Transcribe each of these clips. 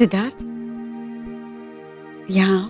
सिद्धार्थ, यहाँ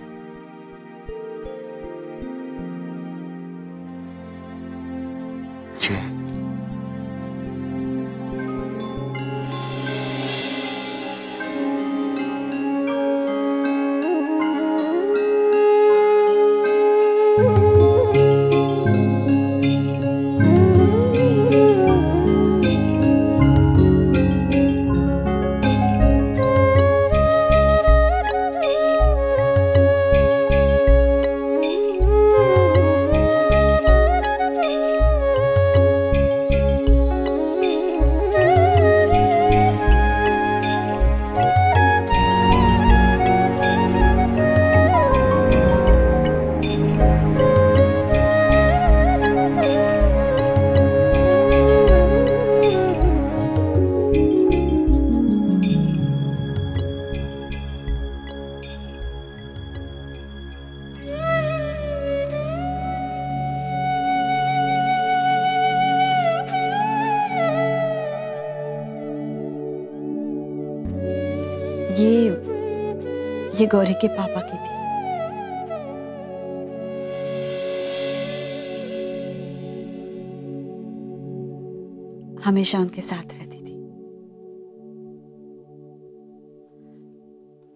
ये गौरी के पापा की थी। हमेशा उनके साथ रहती थी।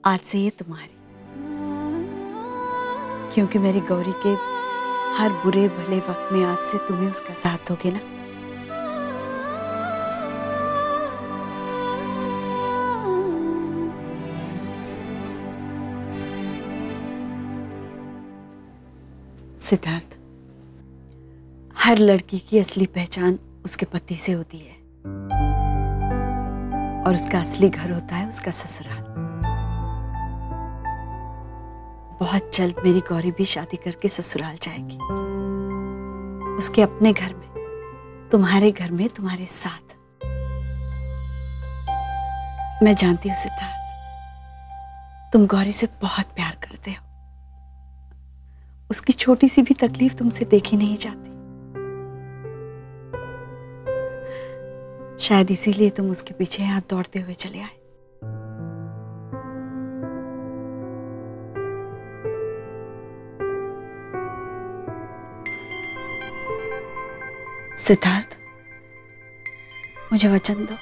आज से ये तुम्हारी, क्योंकि मेरी गौरी के हर बुरे भले वक्त में आज से तुम्हें उसका साथ दोगे ना। सिद्धार्थ, हर लड़की की असली पहचान उसके पति से होती है और उसका असली घर होता है उसका ससुराल। बहुत जल्द मेरी गौरी भी शादी करके ससुराल जाएगी, उसके अपने घर में, तुम्हारे घर में, तुम्हारे साथ। मैं जानती हूँ सिद्धार्थ, तुम गौरी से बहुत प्यार करते हो। उसकी छोटी सी भी तकलीफ तुमसे देखी नहीं जाती। शायद इसीलिए तुम उसके पीछे यहाँ दौड़ते हुए चले आए। सिद्धार्थ, मुझे वचन दो,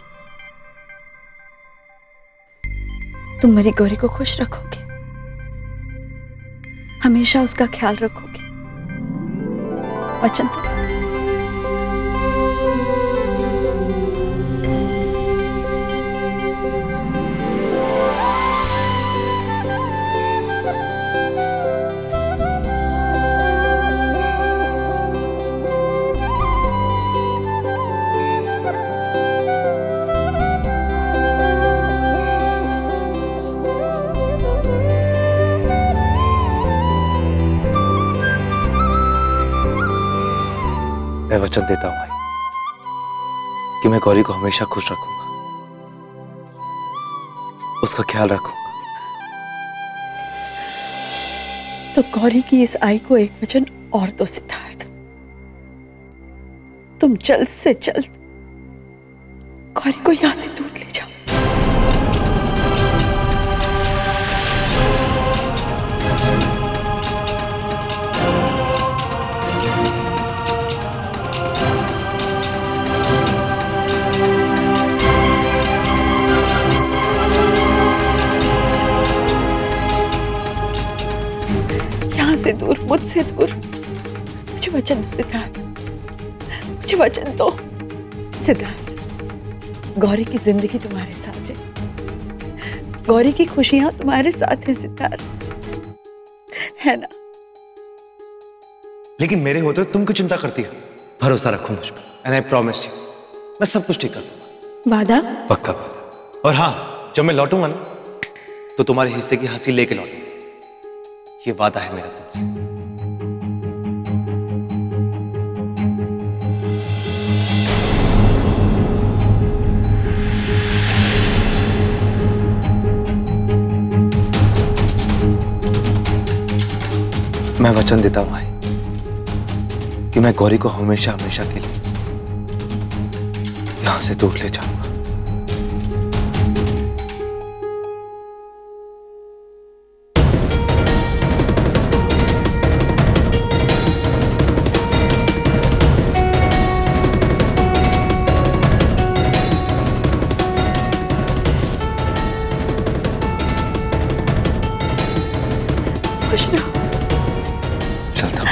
तुम मेरी गौरी को खुश रखोगे, हमेशा उसका ख्याल रखोगे। वचन दो। मैं वचन देता हूं भाई कि मैं गौरी को हमेशा खुश रखूंगा, उसका ख्याल रखूंगा। तो गौरी की इस आई को एक वचन और दो सिद्धार्थ, तुम जल्द से जल्द गौरी को यहां से दूर ले जाओ। से दूर, मुझसे दूर। मुझे वचन दो सिद्धार्थ, मुझे वचन दो सिद्धार्थ। गौरी की जिंदगी तुम्हारे साथ है, गौरी की खुशियां तुम्हारे साथ है सिद्धार्थ, है ना? लेकिन मेरे होते तुम क्यों चिंता करती हो? भरोसा रखो मुझ पर, एंड आई प्रॉमिस यू, मैं सब कुछ ठीक कर दूंगा। वादा? पक्का वादा। और हाँ, जब मैं लौटूंगा ना तो तुम्हारे हिस्से की हंसी लेके लौटूंगा, ये वादा है मेरा तुमसे। मैं वचन देता हूं भाई कि मैं गौरी को हमेशा हमेशा के लिए यहां से दूर ले जाऊंगा। खुश रहो। चलता हूँ।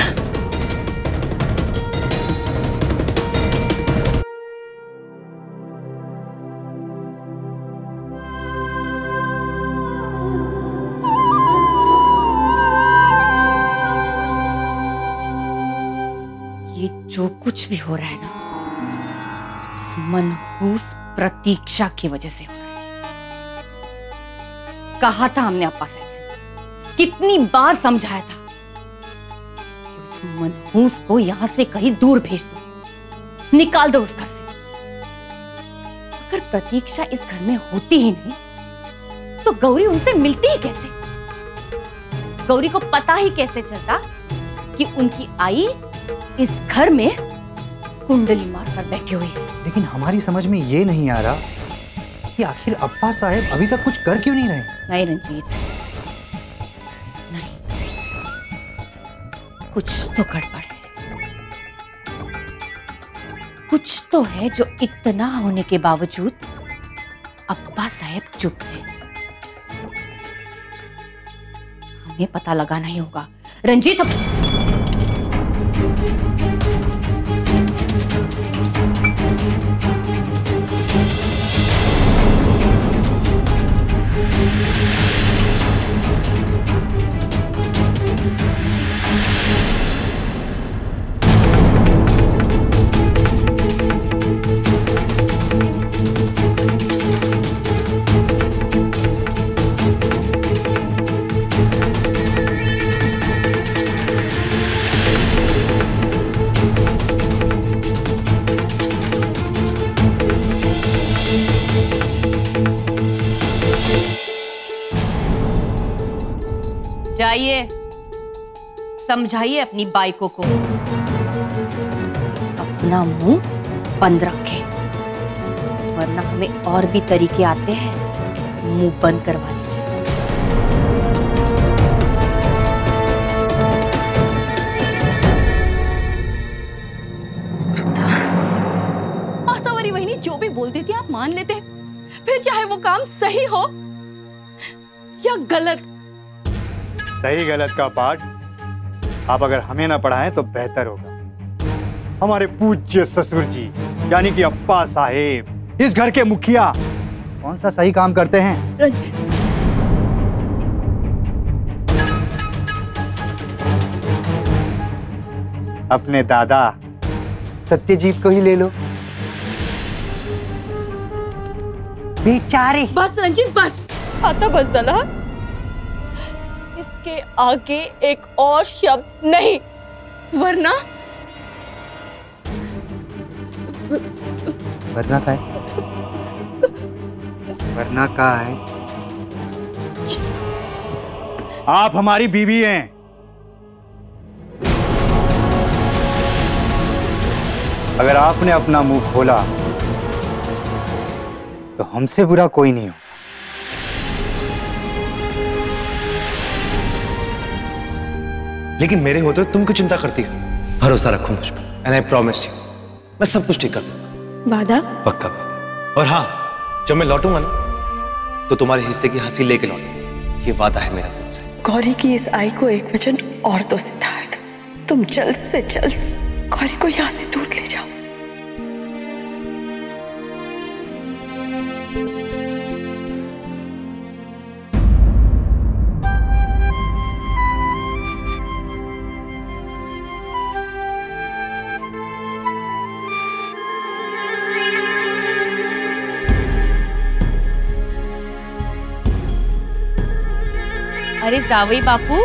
ये जो कुछ भी हो रहा है ना, उस मनहूस प्रतीक्षा की वजह से हो रहा है। कहा था हमने अप्पा साहब से, कितनी बार समझाया था कि उस मनहूस को यहां से कहीं दूर भेज दो, निकाल दो उस घर से। अगर प्रतीक्षा इस घर में होती ही नहीं तो गौरी उनसे मिलती ही कैसे? गौरी को पता ही कैसे चलता कि उनकी आई इस घर में कुंडली मारकर बैठी हुई है? लेकिन हमारी समझ में ये नहीं आ रहा कि आखिर अप्पा साहब अभी तक कुछ कर क्यों नहीं रहे? नहीं रंजीत, नहीं, कुछ तो गड़बड़ है। कुछ तो है जो इतना होने के बावजूद अप्पा साहब चुप है। हमें पता लगाना ही होगा रंजीत। जाइए, समझाइए अपनी बाइको को अपना मुंह बंद रखे, वरना हमें और भी तरीके आते हैं मुंह बंद करवाने के। आशावरी वहिनी जो भी बोल देती आप मान लेते, फिर चाहे वो काम सही हो या गलत। सही गलत का पाठ आप अगर हमें ना पढ़ाएं तो बेहतर होगा। हमारे पूज्य ससुर जी यानी कि अप्पा साहेब इस घर के मुखिया कौन सा सही काम करते हैं? अपने दादा सत्यजीत को ही ले लो। बेचारे। बस रंजीत बस, आता बस जला। इसके आगे एक और शब्द नहीं, वरना वरना का है? वरना का है? आप हमारी बीवी हैं। अगर आपने अपना मुंह खोला तो हमसे बुरा कोई नहीं हो। लेकिन मेरे होते हुए तुम क्यों चिंता करती हो? भरोसा रखो मुझ पर, एंड आई प्रॉमिस यू, मैं सब कुछ ठीक कर दूंगा। वादा? पक्का। और हाँ, जब मैं लौटूंगा ना तो तुम्हारे हिस्से की हंसी लेके लौटूंगा, ये वादा है मेरा तुमसे। गौरी की इस आई को एक वचन और दो सिद्धार्थ, तुम जल्द से जल्द गौरी को यहाँ से दूर ले जाओ। अरे जावई बापू,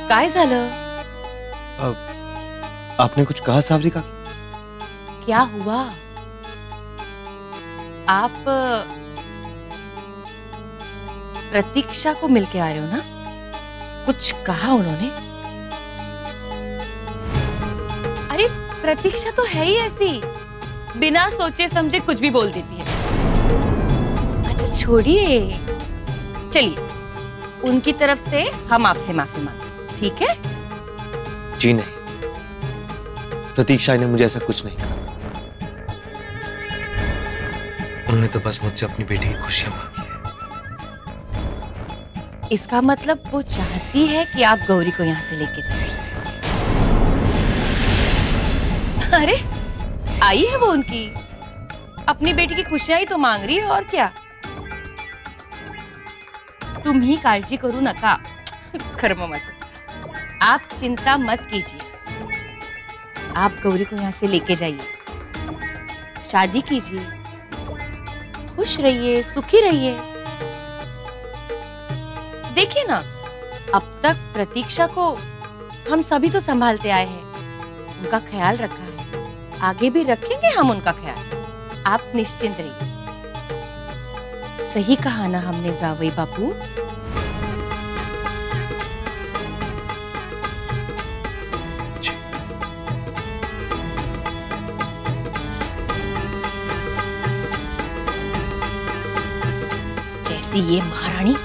काय झालं? आपने कुछ कहा सावरी का? क्या हुआ? आप प्रतीक्षा को मिलके आ रहे हो ना? कुछ कहा उन्होंने? अरे प्रतीक्षा तो है ही ऐसी, बिना सोचे समझे कुछ भी बोल देती है। अच्छा छोड़िए, चलिए उनकी तरफ से हम आपसे माफी मांगते, ठीक है? जी नहीं, प्रतीक्षा ने मुझे ऐसा कुछ नहीं कहा। उन्होंने तो बस मुझसे अपनी बेटी की खुशियां मांगी है। इसका मतलब वो चाहती है कि आप गौरी को यहाँ से लेके जाए। अरे आई है वो उनकी, अपनी बेटी की खुशियां ही तो मांग रही है, और क्या। तुम ही काळजी करू नका कर्ममाचं। आप चिंता मत कीजिए, आप गौरी को यहाँ से लेके जाइए, शादी कीजिए, खुश रहिए, सुखी रहिए। देखिए ना, अब तक प्रतीक्षा को हम सभी तो संभालते आए हैं, उनका ख्याल रखा है, आगे भी रखेंगे हम उनका ख्याल। आप निश्चिंत रहिए। सही कहा ना हमने जावई बापू। जैसी ये महारानी,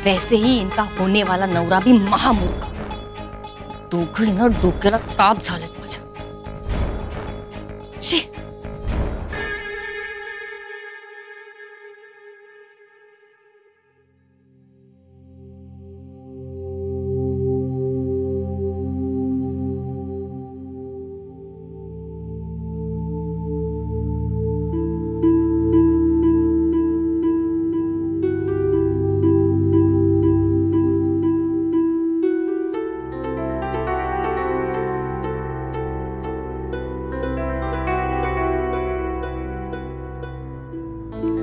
वैसे ही इनका होने वाला नवरा भी महामूर्ख। दोघं ना डोक्याला ताप झालेत माझ्या। शी।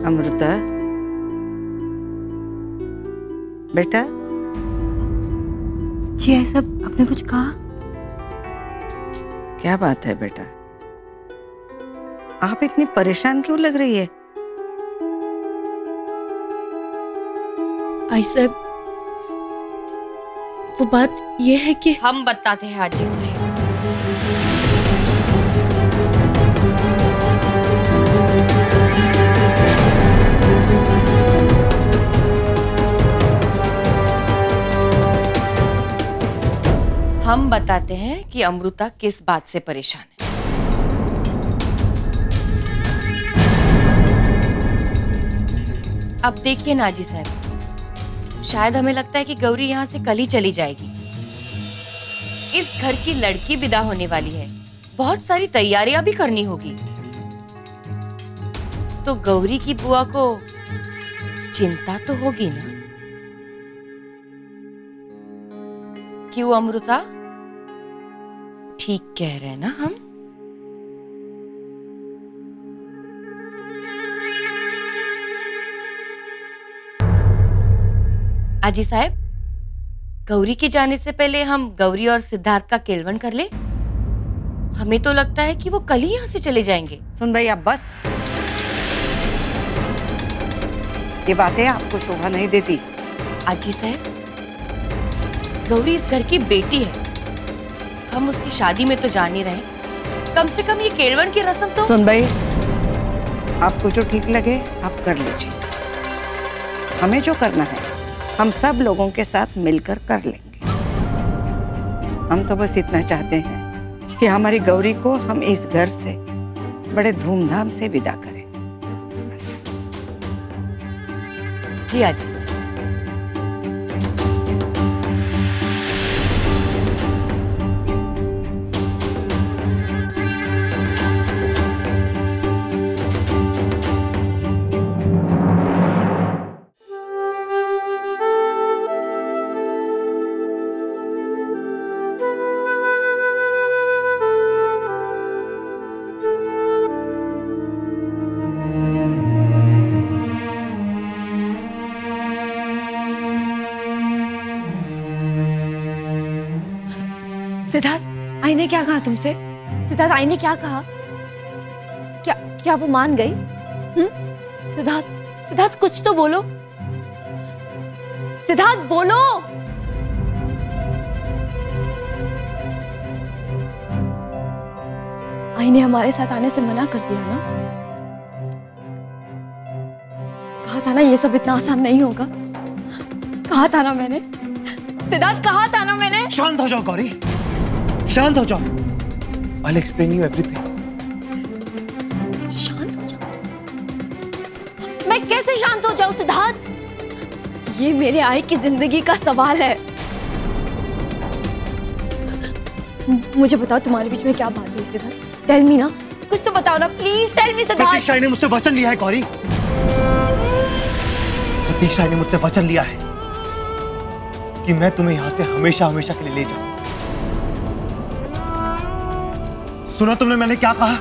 अमृता बेटा। जी ऐसा आपने कुछ कहा? क्या बात है बेटा, आप इतनी परेशान क्यों लग रही है? आई साहब, वो बात ये है कि हम बताते हैं आजी साहब। हम बताते हैं कि अमृता किस बात से परेशान है। अब देखिए नाजी साहब, शायद हमें लगता है कि गौरी यहाँ से कल ही चली जाएगी। इस घर की लड़की विदा होने वाली है, बहुत सारी तैयारियां भी करनी होगी, तो गौरी की बुआ को चिंता तो होगी ना। क्यों अमृता, ठीक कह रहे हैं ना हम? आजी साहब, गौरी के जाने से पहले हम गौरी और सिद्धार्थ का केळवण कर ले। हमें तो लगता है कि वो कल ही यहाँ से चले जाएंगे। सुन भाई, अब बस, ये बातें आपको शोभा नहीं देती। आजी साहब, गौरी इस घर की बेटी है, हम उसकी शादी में तो जा नहीं रहे, कम से कम ये केळवण की रस्म तो। सुन भाई, आपको जो ठीक लगे आप कर लीजिए। हमें जो करना है हम सब लोगों के साथ मिलकर कर लेंगे। हम तो बस इतना चाहते हैं कि हमारी गौरी को हम इस घर से बड़े धूमधाम से विदा करें, बस। जी आजी साहब। सिद्धार्थ, आई ने क्या कहा तुमसे? सिद्धार्थ, आई ने क्या कहा? क्या क्या वो मान गई? सिद्धार्थ, सिद्धार्थ कुछ तो बोलो। सिद्धार्थ बोलो। आई ने हमारे साथ आने से मना कर दिया ना? कहा था ना ये सब इतना आसान नहीं होगा। कहा था ना मैंने। सिद्धार्थ, कहा था ना मैंने। शांत हो जाओ गौरी, शांत हो जाओ। I'll explain you everything. शांत हो जाओ। कैसे शांत हो जाऊं सिद्धार्थ? ये मेरे आई की जिंदगी का सवाल है। मुझे बताओ तुम्हारे बीच में क्या बात हुई सिद्धार्थ? टेल मी ना, कुछ तो बताओ ना, प्लीज टेल मी सिद्धार्थ। प्रतीक्षा ने मुझसे वचन लिया है गौरी। प्रतीक्षा ने मुझसे वचन लिया है कि मैं तुम्हें यहां से हमेशा हमेशा के लिए ले जाऊं। सुना तुमने मैंने क्या कहा?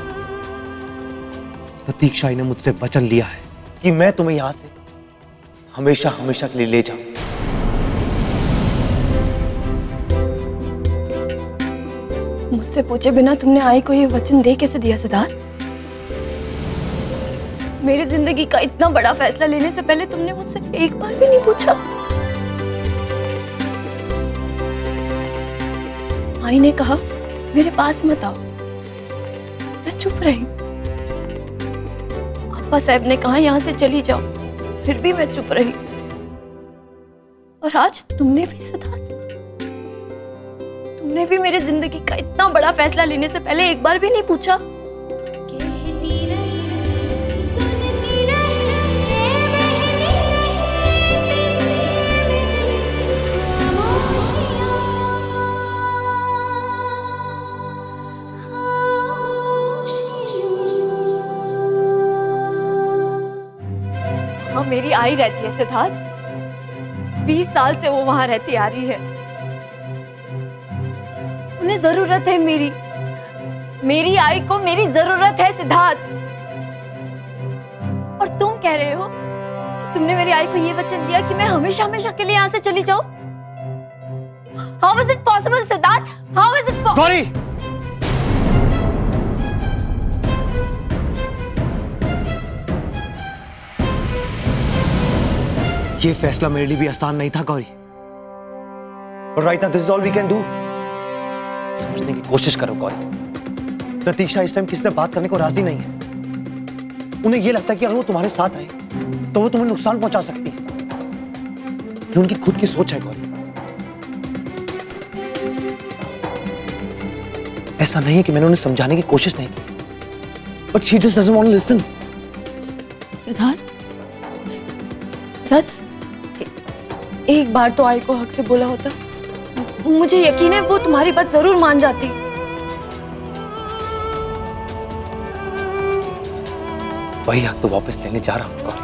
प्रतीक्षा ने मुझसे वचन लिया है कि मैं तुम्हें यहां से हमेशा हमेशा के लिए ले जाऊं। मुझसे पूछे बिना तुमने आई को ये वचन दे कैसे दिया सिद्धार्थ? मेरी जिंदगी का इतना बड़ा फैसला लेने से पहले तुमने मुझसे एक बार भी नहीं पूछा। आई ने कहा मेरे पास मत आओ, मैं चुप रही। अप्पा साहब ने कहा यहां से चली जाओ, फिर भी मैं चुप रही। और आज तुमने भी सिद्धार्थ, तुमने भी मेरी जिंदगी का इतना बड़ा फैसला लेने से पहले एक बार भी नहीं पूछा। हाँ, मेरी आई रहती है सिद्धार्थ, 20 साल से वो वहां रहती आ रही है। उन्हें जरूरत है मेरी आई को मेरी जरूरत है सिद्धार्थ। और तुम कह रहे हो कि तुमने मेरी आई को ये वचन दिया कि मैं हमेशा हमेशा के लिए यहां से चली जाऊं? How is it possible Siddharth? How is it possible? Gauri, ये फैसला मेरे लिए भी आसान नहीं था गौरी। और right now this is all we can do. समझने की कोशिश करो गौरी, प्रतीक्षा इस टाइम किसी से बात करने को राजी नहीं है। उन्हें यह लगता है कि अगर वो तुम्हारे साथ रहे तो वो तुम्हें नुकसान पहुंचा सकती है। ये उनकी खुद की सोच है गौरी। ऐसा नहीं है कि मैंने उन्हें समझाने की कोशिश नहीं की, but she just doesn't want to listen. Siddharth, एक बार तो आई को हक से बोला होता, मुझे यकीन है वो तुम्हारी बात जरूर मान जाती। वही हक तो वापस लेने जा रहा हूं गौरी।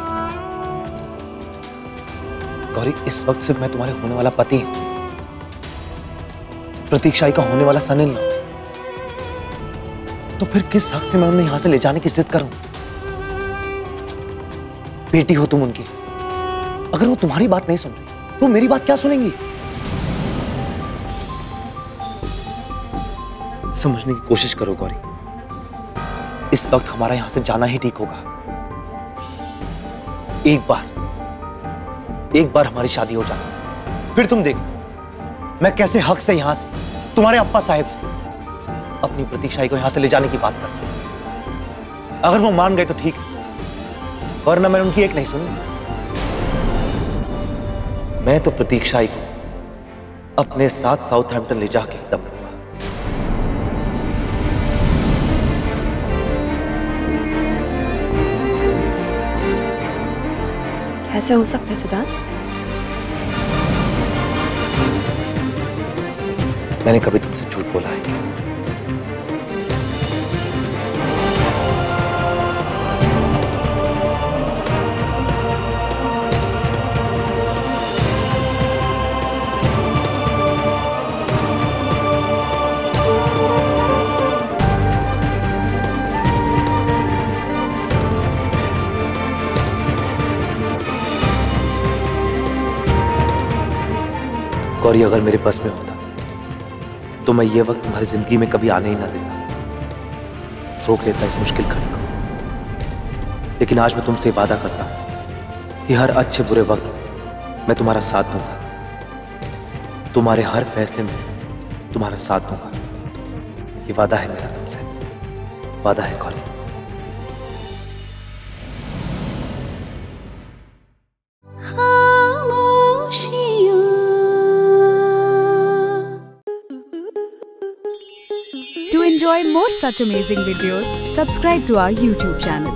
गौरी, इस वक्त सिर्फ मैं तुम्हारे होने वाला पति हूं, प्रतीक्षा का होने वाला सन इन लॉ। तो फिर किस हक से मैं उन्हें यहां से ले जाने की जिद करूं? बेटी हो तुम उनकी, अगर वो तुम्हारी बात नहीं सुन रही तो मेरी बात क्या सुनेंगी? समझने की कोशिश करो गौरी, इस वक्त हमारा यहां से जाना ही ठीक होगा। एक बार हमारी शादी हो जाए, फिर तुम देखो मैं कैसे हक से यहां से तुम्हारे अप्पा साहब से अपनी प्रतीक्षा को यहां से ले जाने की बात करता हूं। अगर वो मान गए तो ठीक है, वरना मैं उनकी एक नहीं सुनी। मैं तो प्रतीक्षा को अपने साथ साउथहैम्पटन ले जाके दम लूंगा। कैसे हो सकता है सिद्धार्थ? मैंने कभी तुमसे झूठ बोला है क्या? गौरी, अगर मेरे बस में होता तो मैं ये वक्त तुम्हारी जिंदगी में कभी आने ही ना देता, रोक लेता इस मुश्किल घड़ी को। लेकिन आज मैं तुमसे वादा करता हूं कि हर अच्छे बुरे वक्त में मैं तुम्हारा साथ दूंगा, तुम्हारे हर फैसले में तुम्हारा साथ दूंगा। ये वादा है मेरा तुमसे, वादा है Gauri. To enjoy more such amazing videos, subscribe to our YouTube channel.